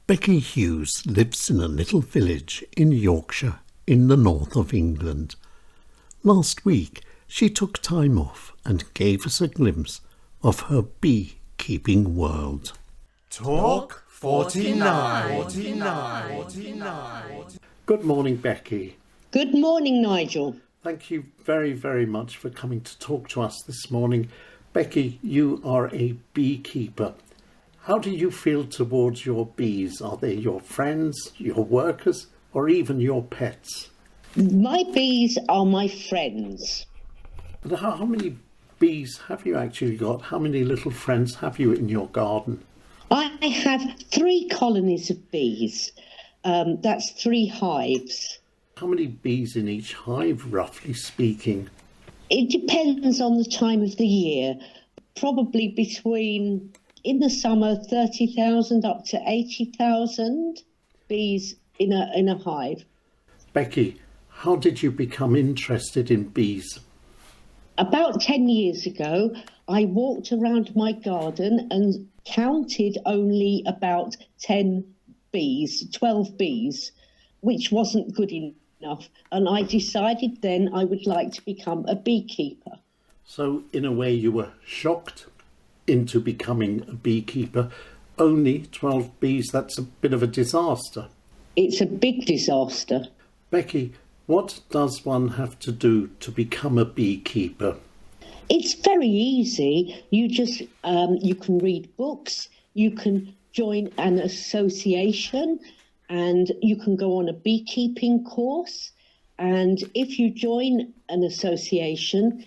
Becky Hughes lives in a little village in Yorkshire in the north of England. Last week she took time off and gave us a glimpse of her beekeeping world. Talk 49. Good morning, Becky. Good morning, Nigel. Thank you very, very much for coming to talk to us this morning. Becky, you are a beekeeper. How do you feel towards your bees? Are they your friends, your workers, or even your pets? My bees are my friends. But how many bees have you actually got? How many little friends have you in your garden? I have 3 colonies of bees. That's 3 hives. How many bees in each hive, roughly speaking? It depends on the time of the year. Probably between, in the summer, 30,000 up to 80,000 bees in a hive. Becky, how did you become interested in bees? About 10 years ago, I walked around my garden and counted only about 10 bees, 12 bees, which wasn't good enough. And I decided then I would like to become a beekeeper. So, in a way, you were shocked into becoming a beekeeper. Only 12 bees, that's a bit of a disaster. It's a big disaster. Becky, what does one have to do to become a beekeeper? It's very easy. You just, you can read books, you can join an association, and you can go on a beekeeping course. And if you join an association,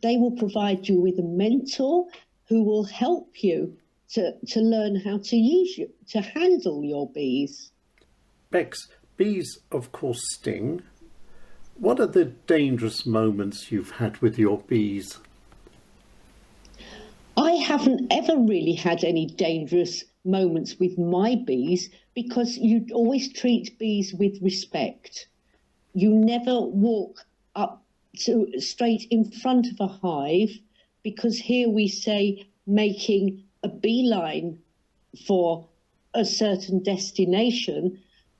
they will provide you with a mentor who will help you to learn how to handle your bees. Bex, bees of course sting. What are the dangerous moments you've had with your bees? I haven't ever really had any dangerous moments with my bees because you always treat bees with respect. You never walk up to straight in front of a hive, because here we say making a beeline for a certain destination.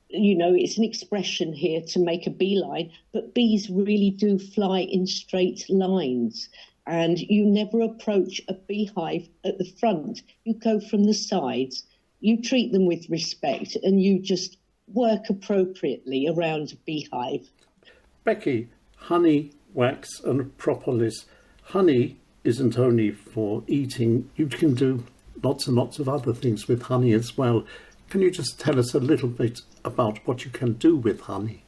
You know, it's an expression here to make a beeline, but bees really do fly in straight lines. And you never approach a beehive at the front. You go from the sides. You treat them with respect and you just work appropriately around a beehive. Becky, honey, wax and propolis. Honey isn't only for eating. You can do lots and lots of other things with honey as well. Can you just tell us a little bit about what you can do with honey?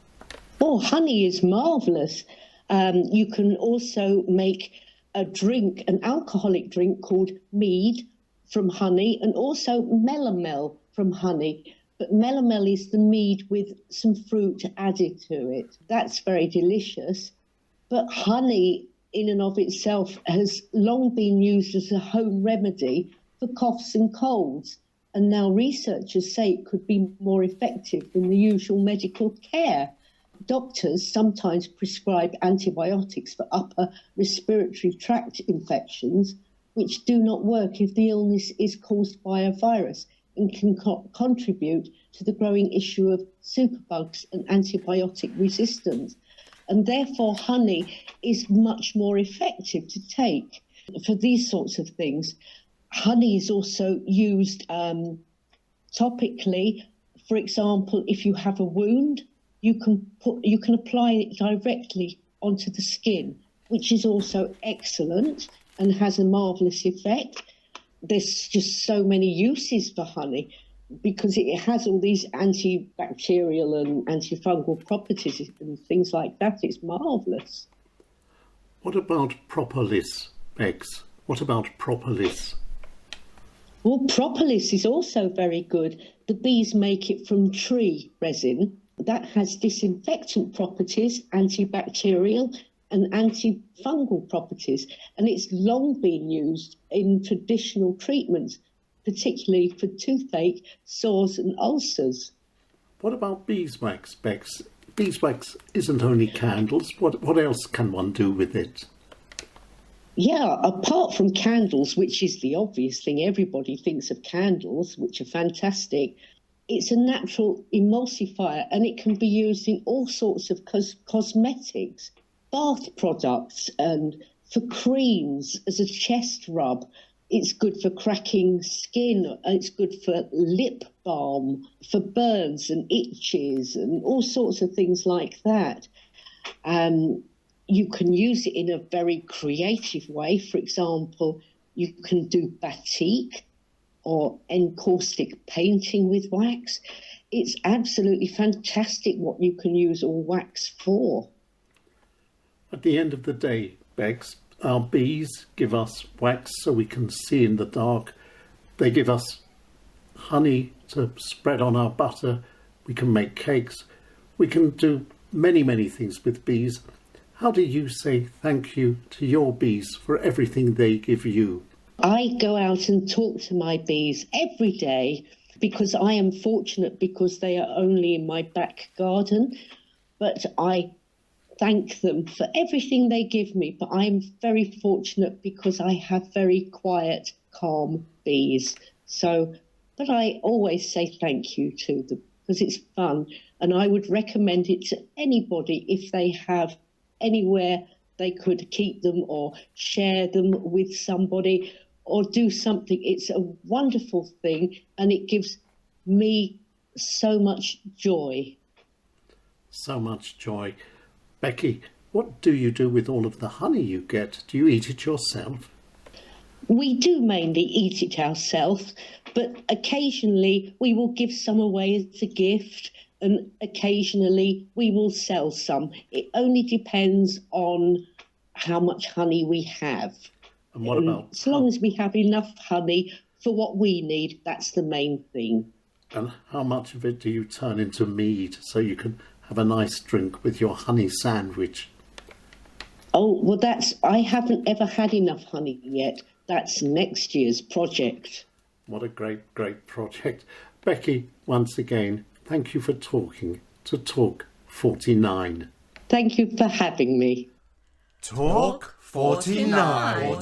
Oh, honey is marvellous. You can also make a drink, an alcoholic drink called mead from honey, and also melomel from honey. But melomel is the mead with some fruit added to it. That's very delicious. But honey in and of itself has long been used as a home remedy for coughs and colds. And now researchers say it could be more effective than the usual medical care. Doctors sometimes prescribe antibiotics for upper respiratory tract infections, which do not work if the illness is caused by a virus and can contribute to the growing issue of superbugs and antibiotic resistance. And therefore, honey is much more effective to take for these sorts of things. Honey is also used topically. For example, if you have a wound, you can apply it directly onto the skin, which is also excellent and has a marvellous effect. There's just so many uses for honey because it has all these antibacterial and antifungal properties and things like that. It's marvellous. What about propolis, Bex? What about propolis? Well, propolis is also very good. The bees make it from tree resin. That has disinfectant properties, antibacterial and antifungal properties. And it's long been used in traditional treatments, particularly for toothache, sores and ulcers. What about beeswax, Bex? Beeswax isn't only candles. What else can one do with it? Yeah, apart from candles, which is the obvious thing, everybody thinks of candles, which are fantastic. It's a natural emulsifier and it can be used in all sorts of cosmetics, bath products, and for creams as a chest rub. It's good for cracking skin. It's good for lip balm, for burns and itches and all sorts of things like that. You can use it in a very creative way. For example, you can do batik or encaustic painting with wax. It's absolutely fantastic what you can use all wax for. At the end of the day, Bex, our bees give us wax so we can see in the dark. They give us honey to spread on our butter. We can make cakes. We can do many, many things with bees. How do you say thank you to your bees for everything they give you? I go out and talk to my bees every day because I am fortunate because they are only in my back garden, but I thank them for everything they give me. But I'm very fortunate because I have very quiet, calm bees. But I always say thank you to them because it's fun, and I would recommend it to anybody if they have anywhere they could keep them or share them with somebody or do something. It's a wonderful thing and it gives me so much joy. So much joy. Becky, what do you do with all of the honey you get? Do you eat it yourself? We do mainly eat it ourselves, but occasionally we will give some away as a gift, and occasionally we will sell some. It only depends on how much honey we have. And what about... As long as we have enough honey for what we need, that's the main thing. And how much of it do you turn into mead so you can have a nice drink with your honey sandwich? Oh, well, I haven't ever had enough honey yet. That's next year's project. What a great, great project. Becky, once again, thank you for talking to Talk 49. Thank you for having me. Talk 49.